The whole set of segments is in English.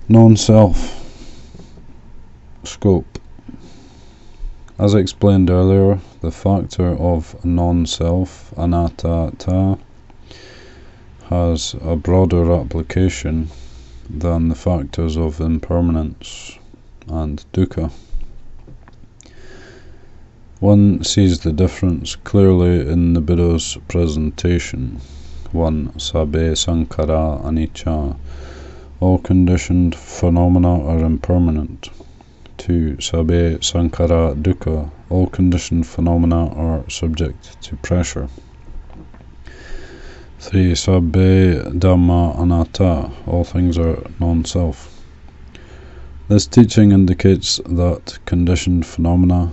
Non-self. Scope. As explained earlier, the factor of non-self, anatta, has a broader application than the factors of impermanence and dukkha. One sees the difference clearly in the Buddha's presentation. 1. Sabbe sankhara anicca. All conditioned phenomena are impermanent. 2. Sabbe sankhara dukkha. All conditioned phenomena are subject to pressure. 3. Sabbe Dhamma anatta. All things are non-self. This teaching indicates that conditioned phenomena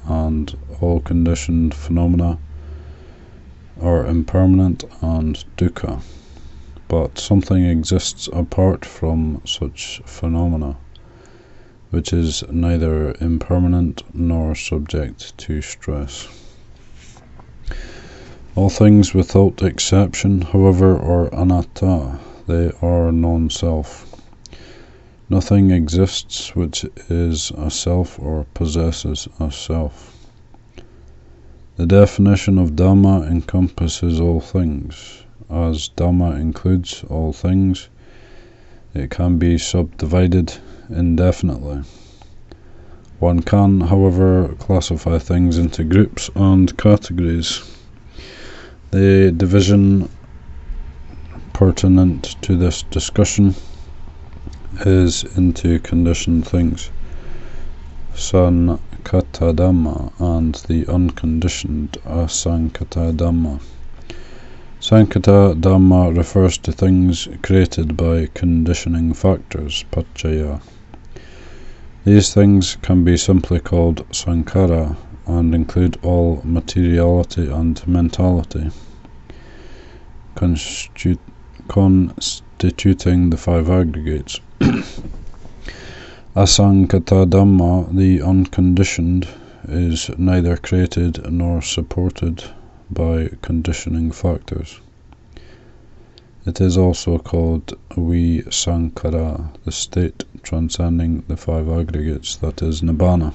and all conditioned phenomena are impermanent and dukkha, but something exists apart from such phenomena, which is neither impermanent nor subject to stress. All things without exception, however, are anatta. They are non-self. Nothing exists which is a self or possesses a self. The definition of Dhamma encompasses all things. As Dhamma includes all things, it can be subdivided indefinitely. One can, however, classify things into groups and categories. The division pertinent to this discussion is into conditioned things, Buddhadhamma, and the unconditioned Buddhadhamma. Buddhadhamma refers to things created by conditioning factors, paccaya. These things can be simply called sankhara and include all materiality and mentality, constituting the five aggregates. Asankhata-dhamma, the unconditioned, is neither created nor supported by conditioning factors. It is also called visankhara, the state transcending the five aggregates, that is nibbana.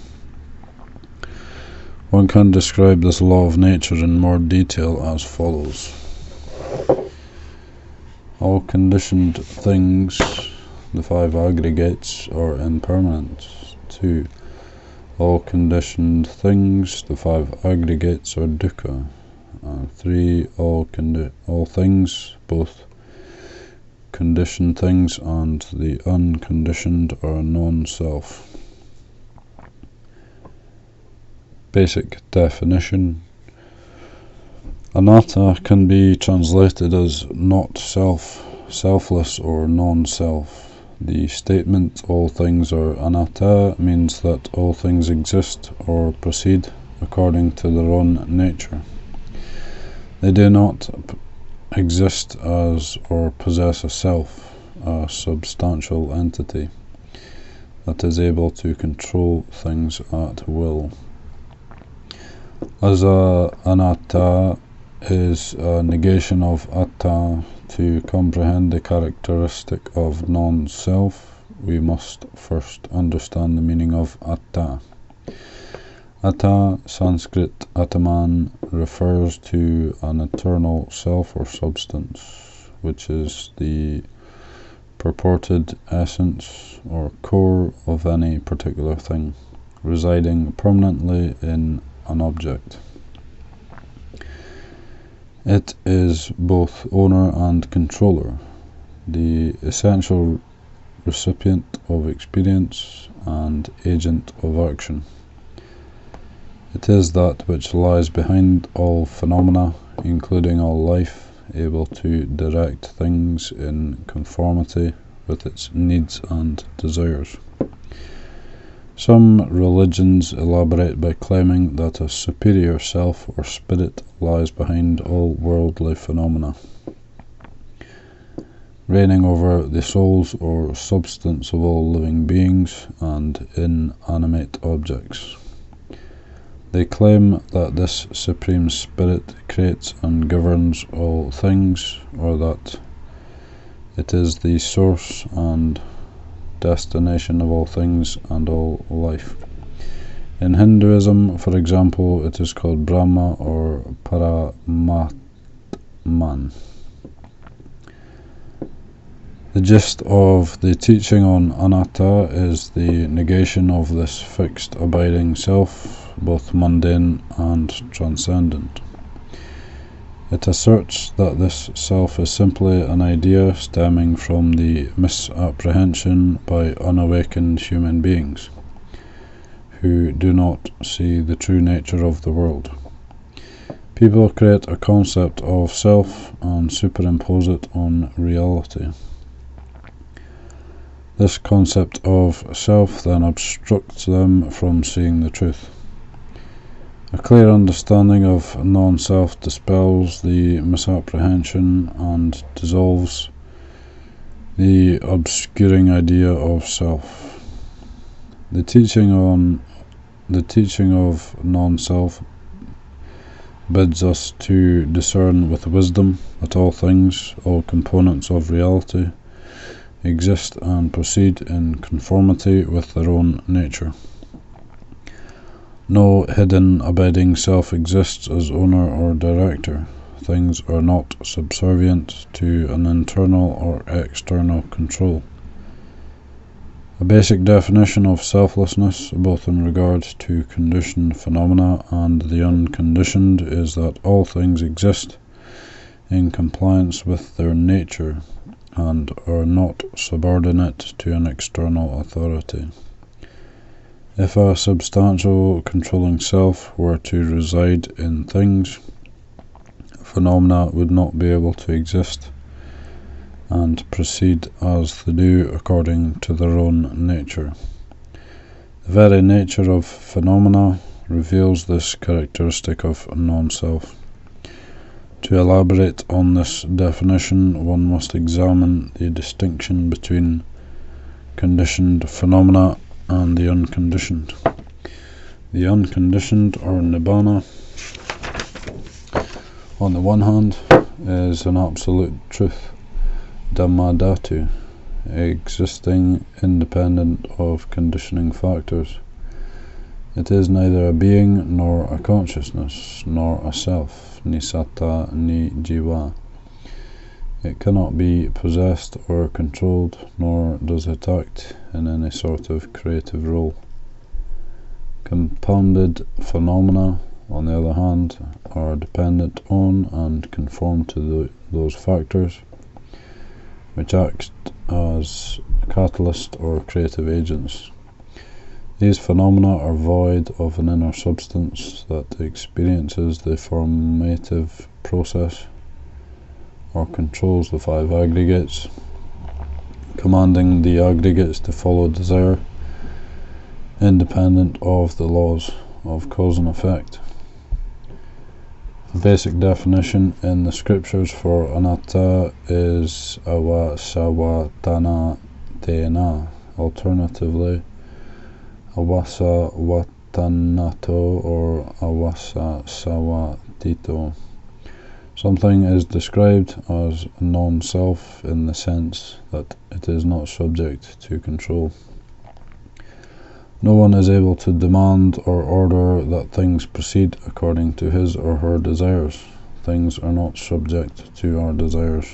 One can describe this law of nature in more detail as follows. All conditioned things, the five aggregates, are impermanent. 2. All conditioned things, the five aggregates, are dukkha. 3. All things, both conditioned things and the unconditioned, are non-self. Basic definition. Anatta can be translated as not self, selfless, or non-self. The statement all things are anatta means that all things exist or proceed according to their own nature. They do not exist as or possess a self, a substantial entity that is able to control things at will. As anatta is a negation of atta, to comprehend the characteristic of non-self, we must first understand the meaning of atta. Atta, Sanskrit Ataman, refers to an eternal self or substance, which is the purported essence or core of any particular thing, residing permanently in an object. It is both owner and controller, the essential recipient of experience and agent of action. It is that which lies behind all phenomena, including all life, able to direct things in conformity with its needs and desires. Some religions elaborate by claiming that a superior self or spirit lies behind all worldly phenomena, reigning over the souls or substance of all living beings and inanimate objects. They claim that this Supreme Spirit creates and governs all things, or that it is the source and destination of all things and all life. In Hinduism, for example, it is called Brahma or Paramatman. The gist of the teaching on anatta is the negation of this fixed abiding self, both mundane and transcendent. It asserts that this self is simply an idea stemming from the misapprehension by unawakened human beings who do not see the true nature of the world. People create a concept of self and superimpose it on reality. This concept of self then obstructs them from seeing the truth. A clear understanding of non-self dispels the misapprehension and dissolves the obscuring idea of self. The teaching of non-self bids us to discern with wisdom that all things, all components of reality, exist and proceed in conformity with their own nature. No hidden abiding self exists as owner or director. Things are not subservient to an internal or external control. A basic definition of selflessness, both in regard to conditioned phenomena and the unconditioned, is that all things exist in compliance with their nature and are not subordinate to an external authority. If a substantial controlling self were to reside in things, phenomena would not be able to exist and proceed as they do according to their own nature. The very nature of phenomena reveals this characteristic of non-self. To elaborate on this definition, one must examine the distinction between conditioned phenomena and the unconditioned. The unconditioned, or nibbana, on the one hand, is an absolute truth, Dhammadhatu, existing independent of conditioning factors. It is neither a being nor a consciousness, nor a self, ni satta ni jiva. It cannot be possessed or controlled, nor does it act in any sort of creative role. Compounded phenomena, on the other hand, are dependent on and conform to those factors which act as catalyst or creative agents. These phenomena are void of an inner substance that experiences the formative process or controls the five aggregates, commanding the aggregates to follow desire, independent of the laws of cause and effect. The basic definition in the scriptures for anatta is avasavadana tena, alternatively avasa vatanato or avasa savatito. Something is described as non-self in the sense that it is not subject to control. No one is able to demand or order that things proceed according to his or her desires. Things are not subject to our desires.